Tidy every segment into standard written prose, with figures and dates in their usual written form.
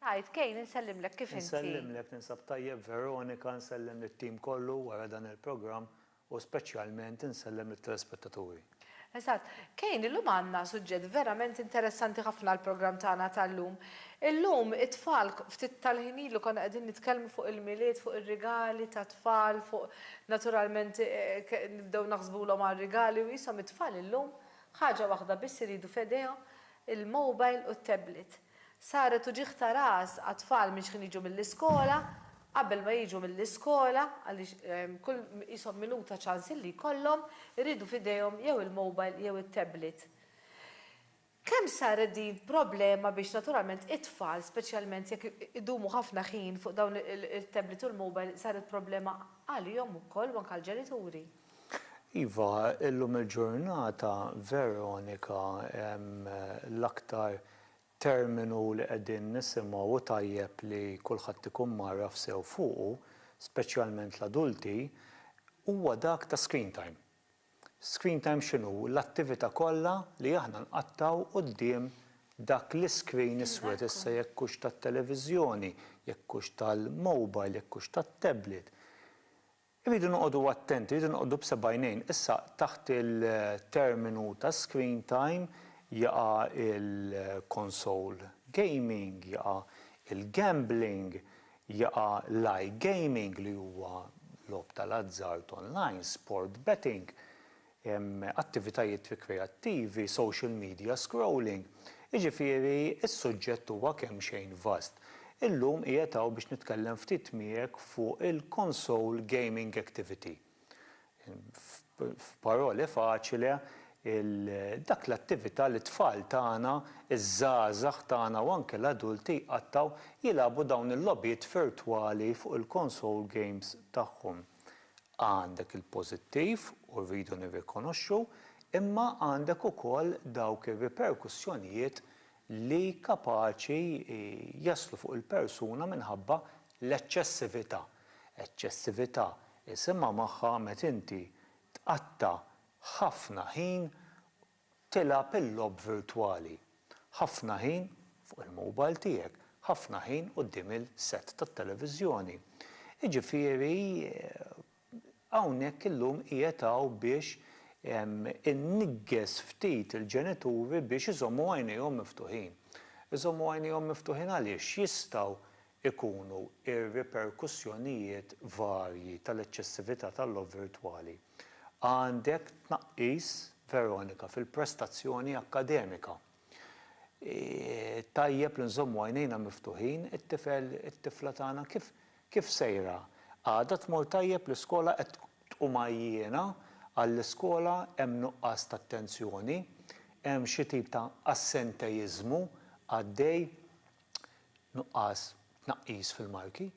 Għajt, Kejn, nsellimlek kif inti. Nsellimlek ninsab tajjeb Veronika, nsellem lit-tim kollu wara dan il-programm u speċjalment nsellem lit-telespettaturi. Eżatt, Kejn, illum għandna suġġett verament interessanti ħafna l-programm tagħna tal-lum. Illum it-tfal ftit tal-ħin ilu konna qegħdin nitkellmu fuq il-miliet, fuq ir-rigali tat-tfal, fuq naturalment nibdew naħsbulhom għar-rigali u jisom it-tfal illum ħaġa waħda biss iridu f'idejhom il-mobile u t-tablet. Saret uġiħ ta' ras għat-tfal minn x'kien jiġu mill-iskola, qabel ma jiġu mill-iskola, għaliex kull jisom minuta ċans li jkollhom iridu f'idejhom jew il-mobile jew it-tablet. Kemm saret din problema biex naturalment it-tfal, speċjalment jekk idumu ħafna ħin fuq dawn il-tablet u l-mobile, saret problema għalihom ukoll u anke għall-ġenituri. Iva, illum il-ġurnata Veronika l-aktar terminu li qegħdin nisimgħu u tajjeb li kulħadd ikun marraf sew fuqu, speċjalment l-adulti, huwa dak ta' screen time. Screen time x'inhu? L-attività kollha li aħna nqattaw quddiem dak l-iskrin iswed issa jekk hux tat-televiżjoni, jekk hux tal-mobile, jekk hux tat-tablet. Irridu noqogħdu attenti, irridu noqogħdu b'sebgħinejn. Issa taħt il-terminu ta' screen time jaqa' il-console gaming, jaqa' il-gambling, jaqa' l-iGaming li huwa logħob tal-azzart online, sport betting, attivitajiet kreattivi, social media scrolling. Jiġifieri is-suġġett huwa kemm xejn vast. Illum qiegħed hawn biex nitkellem ftit miegħek fuq il-console gaming activity. F'paroli faċli dak l-attività li t-tfal tagħna, iż-żgħażagħ tagħna u anke l-adulti jqattaw jilagħbu dawn il-logħbiet virtwali fuq il-console games tagħhom. Għandek il-pożittiv u rridu nirrikonoxxu, imma għandek ukoll dawk ir-riperkussjonijiet li kapaċi jaslu fuq il-persuna minħabba l-eċċessività. Eċċessività isimha magħha meta inti tqatta' ħafna ħin tilgħab il-logħob virtwali. Ħafna ħin fuq il-mobile tiegħek, ħafna ħin quddiem il-set tat-televiżjoni. Jiġifieri hawnhekk illum qiegħed hawn biex innigges ftit il-ġenituri biex iżommu għajnejhom miftuħin. Iżommu għajnejhom miftuħin għaliex jistgħu ikunu ir-riperkussjonijiet varji tal-eċċessività tal-logħob virtwali. Għandek tnaqqis, Veronika, fil-prestazzjoni akkademika. Tajjeb li nżommu għajnejna miftuħin, it-tifla tagħna kif sejra. Għadha tmur tajjeb l-iskola qed tqum għajjiena għall-iskola hemm nuqqas ta' attenzjoni, hemm xi tip ta' assentejiżmu għaddej nuqqas tnaqqis fil-marki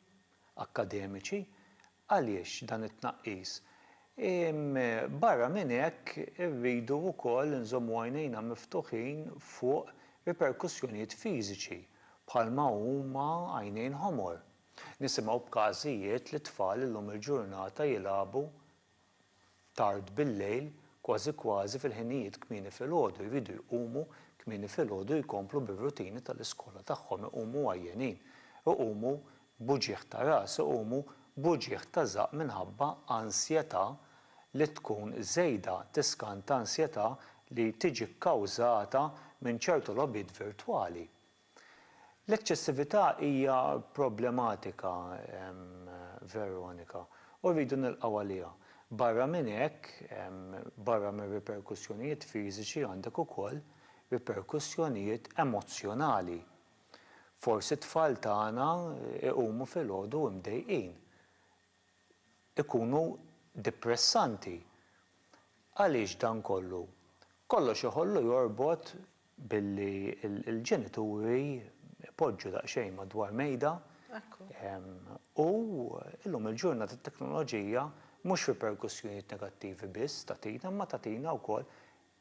akkademiċi. Għaliex dan it-tnaqqis? Barra minn hekk irridu wkoll nżommu għajnejna miftuħin fuq riperkussjonijiet fiżiċi bħalma huma għajnejn ħomor. Nisimgħu b'każijiet li tfal illum il-ġurnata jilagħbu tard bil-lejl kważi fil-ħinijiet kmieni filgħodu, jridu jqumu kmieni filgħodu jkomplu bir-rutini tal-iskola tagħhom, iqumu għajjenin, iqumu buġieħ ta' ras, iqumu buġieħ ta' żaq minħabba ansjetà li tkun żejda tiskanta ansjetà li tiġi kkawżata minn ċertu logħbiet virtwali. L-eċċessività hija problematika, Veronika, u rridu nilqgħu għaliha. Barra minn hekk, barra minn riperkussjonijiet fiżiċi għandek ukoll riperkussjonijiet emozzjonali. Forsi t-tfal tagħna iqumu filgħodu mdejqin. Ikunu depressanti. Għaliex dan kollu? Kollox iħollu jorbot billi il-ġenituri poġġu daqsxejn madwar mejda u illum il-ġurnata tat-teknoloġija mhux riperkussjonijiet negattivi biss tagħtina, imma tagħtina wkoll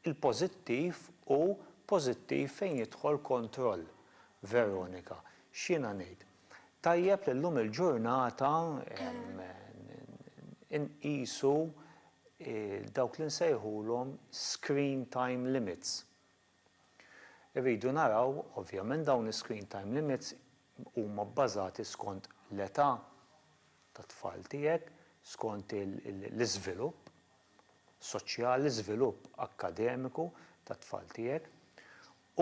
il-pożittiv u pożittiv fejn jidħol kontroll. Veronika, x'jiena ngħid? Tajjeb li llum il-ġurnata inqisu dawk li nsejħulhom screen time limits. Irridu naraw, ovvjament dawn is-screen time limits huma bbażati skont l-età tat-tfal tiegħek, skont l-iżvilupp soċjali, l-iżvilupp akademiku tat-tfal tiegħek,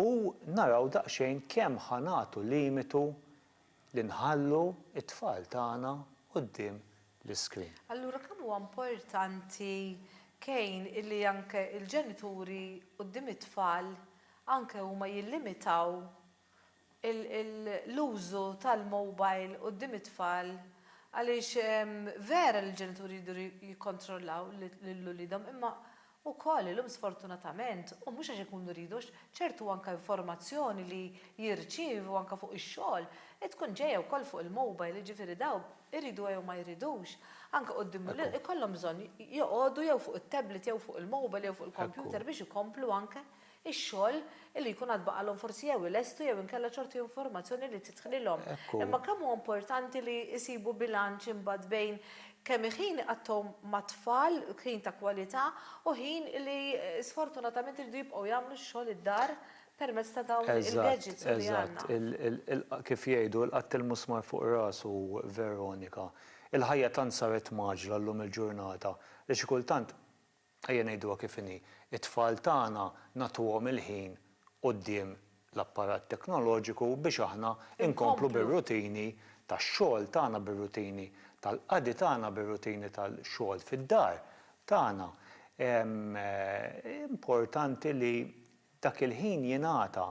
u naraw daqsxejn kemm ħanatu limitu li nħallu it-tfal tagħna quddiem l-iskrin. Allura kemm huwa importanti kejn illi anke il-ġenituri quddiem it-tfal anke huma jillimitaw l-użu tal-mobile quddiem it-tfal għaliex vera l-ġenituri jridu jikkontrollaw lil-ulidhom imma wkoll illum sfortunatament u mhux għax ikunu rridux ċertu anke informazzjoni li jirċievu anke fuq ix-xogħol tkun ġejja wkoll fuq il-mobile, jiġifieri daw iridu jew ma jridux. Anke quddiem ikollhom bżonn joqogħdu jew fuq it-tablet jew fuq il-mobile jew fuq il-computer biex ikomplu anke ix-xogħol illi jkun għad baqalhom forsi jew ilestu jew inkella ċertu informazzjoni li tidħlilhom. Imma kemm huwa importanti li jsibu bilanċ imbagħad bejn kemm ħin għadhom ma' tfal, ħin ta' kwalità u ħin li sfortunatament iridu jibqgħu jagħmlu x-xogħol id-dar permezz ta' dawn il-gadgets li għandna. Kif jgħidu l-qatt il-musmar fuq rasu Veronika. Il-ħajja tant saret maġla llum il-ġurnata li xi kultant ejja ngħiduha kif inhi. It-tfal tagħna nagħtuhom il-ħin quddiem l-apparat teknoloġiku biex aħna inkomplu bir-rutini tax-xogħol tagħna bir-rutini tal-qadi tagħna bir-rutini tal-xogħol fid-dar tagħna. Importanti li dak il-ħin jingħata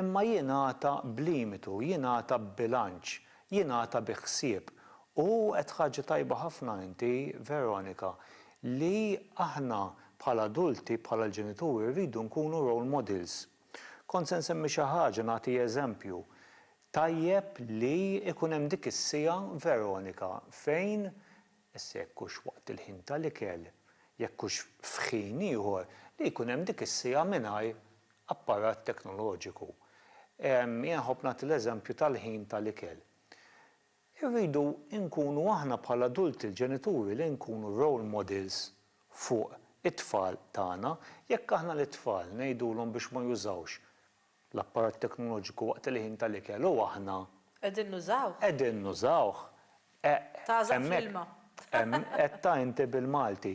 imma jingħata b'limitu, jingħata b'bilanċ, jingħata bi ħsieb. U qed ħaġa tajba ħafna inti, Veronika, li aħna bħala adulti, bħala l-ġenituri rridu nkunu role models. Kont se nsemmi xi ħaġa nagħti eżempju. Tajjeb li ikun hemm dik is-sija Veronika fejn issa jekk hux waqt il-ħin tal-ikel, jekk hux f'ħin ieħor li jkun hemm dik is-sija mingħajr apparat teknoloġiku. Jien ħobb nagħti l-eżempju tal-ħin tal-ikel. Irridu nkunu aħna bħala adulti l-ġenituri li nkunu role models fuq it-tfal tagħna, jekk aħna l-tfal ngħidulhom biex ma jużawx l-apparat teknoloġiku waqt il-ħin tal-ikel u aħna qegħdin nużaw. Qegħdin nużawh. Tażam filma. Qed ta' inti bil-Malti.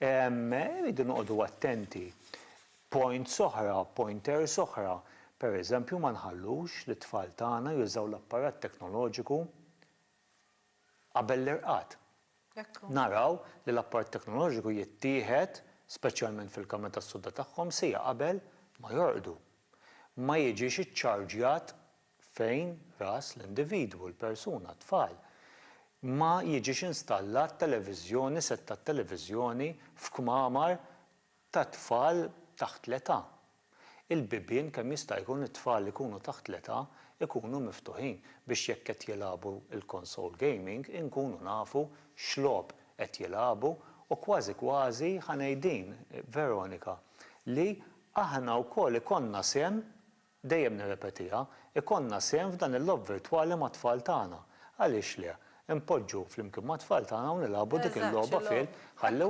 Irridu noqogħdu attenti. Pointers oħra. Pereżempju ma nħallux li t-tfal tagħna jużaw l-apparat teknoloġiku qabel l-irqad. Naraw li l-apparat teknoloġiku jittieħed, speċjalment fil-kamra tas-sudda tagħhom, sija qabel ma jorqdu. Ma jiġix iċċarġjat fejn ras l-individwu, l-persuna, tfal. Ma jiġix installat televiżjoni, setta televiżjoni f'kmamar ta' tfal taħt l-età. Il-bibien kemm jista' jkun it-tfal li jkunu taħt l-età ikunu miftuħin biex jekk qed jilagħbu il-console gaming inkunu nafu x'logħob qed jilagħbu u kważi kważi ħanejdin Veronika li aħna wkoll ikonna sehem dejjem nirrepetiha, ikonna sehem f'dan il-logħob virtwali ma' tfal tagħna. Għaliex le? Impoġġu flimkien ma' tfal tagħna u nilagħbu dik il-logħba fil ħalli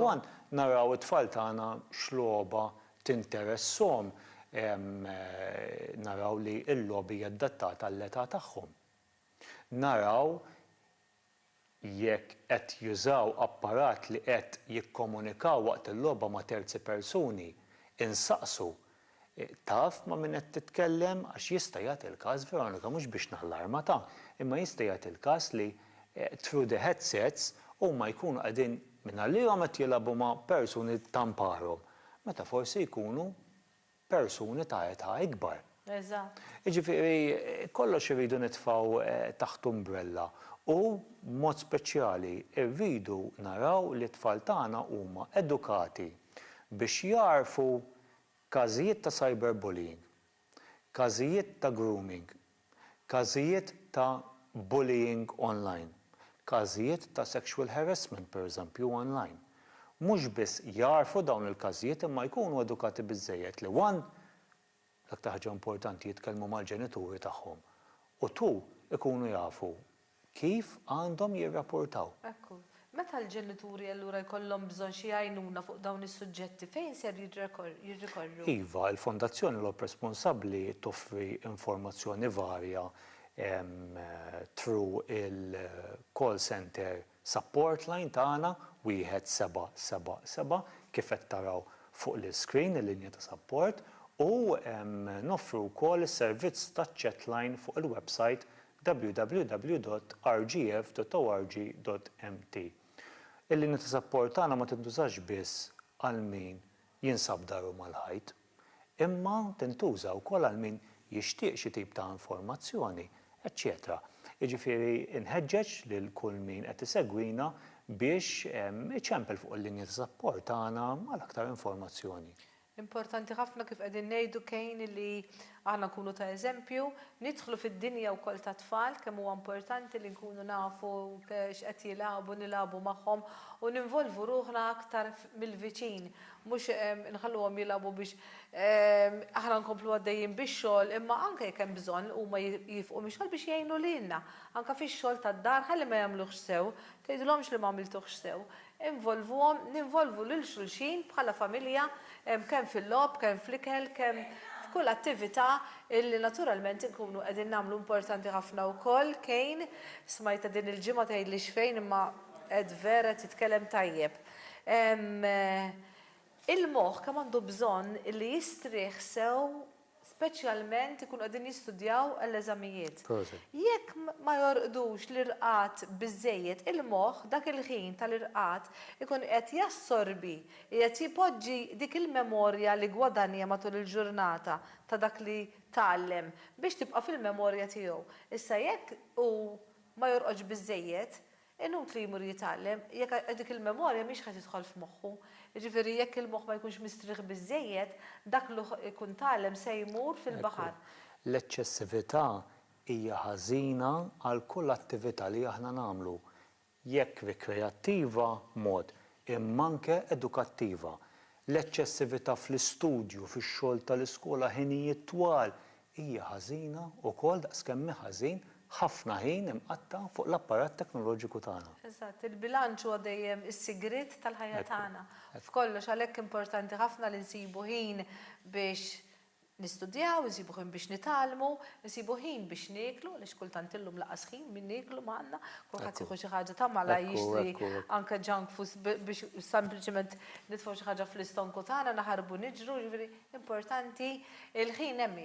naraw it-tfal tagħna x'logħba tinteresshom naraw li l-logħbi adattata għall-età tagħhom. Naraw jekk qed jużaw apparat li qed jikkomunikaw waqt il-logħba ma' terzi persuni, insaqsu taf ma' min qed titkellem għax jista' jagħti il-każ Veronika mhux biex nallarma ta' imma jista' jagħti il-każ li through the headsets huma jkunu qegħdin mingħajrihom qed jilagħbu ma' persuni tamparhom. Meta forsi jkunu persuni ta' età ikbar. Eżatt. Jiġifieri kollox irridu nitfgħu taħt umbrella u mod speċjali rridu naraw li t-tfal tagħna huma edukati biex jarfu każijiet ta' cyberbullying, każijiet ta' grooming, każijiet ta' bullying online, każijiet ta' sexual harassment pereżempju online. Mhux biss jarfu dawn il-każijiet imma jkunu edukati biżżejjed li dak ta' ħaġa importanti jitkellmu mal-ġenituri tagħhom u ikunu jafu kif għandhom jirrapportaw. Ekku. Meta l-ġenituri allura jkollhom bżonn xi għajnuna fuq dawn is-suġġetti fejn ser jirrikorru? Iva, il-Fondazzjoni l-Responsabbli toffri informazzjoni varja through il-call center support line tagħna 1777 kif qed taraw fuq l-screen il-linja ta' support u noffru wkoll is-servizz taċ-chat line fuq il-website www.rgf.org.mt. Il-linja ta' support tagħna ma tintużax biss għal min jinsab daru mal-ħajt, imma tintuża wkoll għal min jixtieq xi tip ta' informazzjoni, eċċetera. Jiġifieri inħeġġeġ lil kull min qed isegwina biex iċempel fuq il-linja ta' support tagħna għal aktar informazzjoni. Importanti ħafna kif qegħdin ngħidu kien li aħna nkunu ta' eżempju, nidħlu fid-dinja wkoll ta' tfal kemm huwa importanti li nkunu nafu x'qed jilagħbu nilagħbu magħhom u ninvolvu ruħna aktar mill-viċin, mhux nħalluhom jilagħbu biex aħna nkomplu għaddejjin bix-xogħol, imma anke jekk hemm bżonn huma jifqu mix-xogħol biex jgħinu lilna. Anke fix-xogħol tad-dar ħalli ma jagħmluhx sew, tgħidulhomx li ma għamiltuhx sew. Ninvolvu lil xulxin bħala familja kemm fil-logħob, kemm fl-ikel, kemm f'kull attività illi naturalment inkunu qegħdin nagħmlu importanti ħafna wkoll kien smajta din il-ġimgħa tgħidli x'fejn imma qed vera titkellem tajjeb. Il-moħħ kemm għandu bżonn li jistrieħ sew speċjalment ikunu qegħdin jistudjaw għall-eżamijiet. Jekk ma jorqdux l-irqad biżżejjed il-moħħ dak il-ħin tal-irqad ikun qed jassorbi, qed jipoġġi dik il-memorja li gwadanja matul il-ġurnata ta' dak li tgħallem biex tibqa' fil-memorja tiegħu. Issa jekk hu ma jorqodx biżżejjed, inutli jmur jitgħallem, jekk dik il-memorja mhix ħadd tidħol f'moħħu. Jiġifieri jekk il-moħħ ma jkunx mistrieħ biżżejjed, dak li jkun tgħallem se jmur fil-baħar. L-eċċessività hija ħażina għal kull attività li aħna nagħmlu. Jekk rikreattiva mod, imma anke edukattiva. L-eċċessività fl-istudju, fix-xogħol tal-iskola ħinijiet twal hija ħażina wkoll daqskemm ħażin ħafna ħin imqatta fuq l-apparat teknoloġiku tagħna. Eżatt, il-bilanċ huwa dejjem is-sigriet tal-ħajja tagħna. F'kollox għalhekk importanti ħafna li nsibu ħin biex nistudjaw, nsibu ħin biex nitgħallmu, nsibu ħin biex nieklu, għaliex kultant illum laqas ħin min nieklu magħna, kulħadd jieħu xi ħaġa ta' mala jixtri anke junk food biex sempliċement nitfgħu xi ħaġa fl-istonku tagħna naħarbu niġru, jiġifieri importanti il-ħin hemm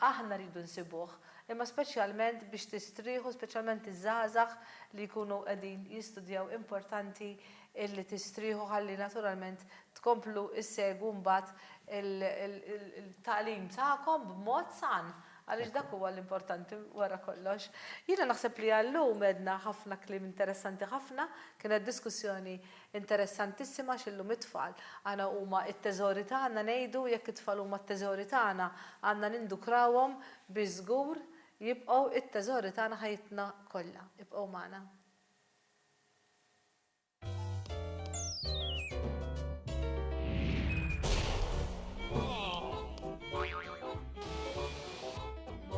aħna rridu nsibuh. Imma speċjalment biex tistrieħu, speċjalment iż-żgħażagħ li jkunu qegħdin jistudjaw importanti illi tistrieħu ħalli naturalment tkomplu issegwu mbagħad il-tagħlim tagħkom b'mod san. Għaliex dak huwa l-importanti wara kollox. Jiena naħseb li għallum għedna ħafna kliem interessanti ħafna, kienet diskussjoni interessantissima x'illum it-tfal. Għana huma t-teżori tagħna ngħidu jekk it-tfal huma t-teżori tagħna għandna nindukrawhom bi żgur jibqgħu it-teżori tagħna ħajtna kollha, jibqgħu magħna.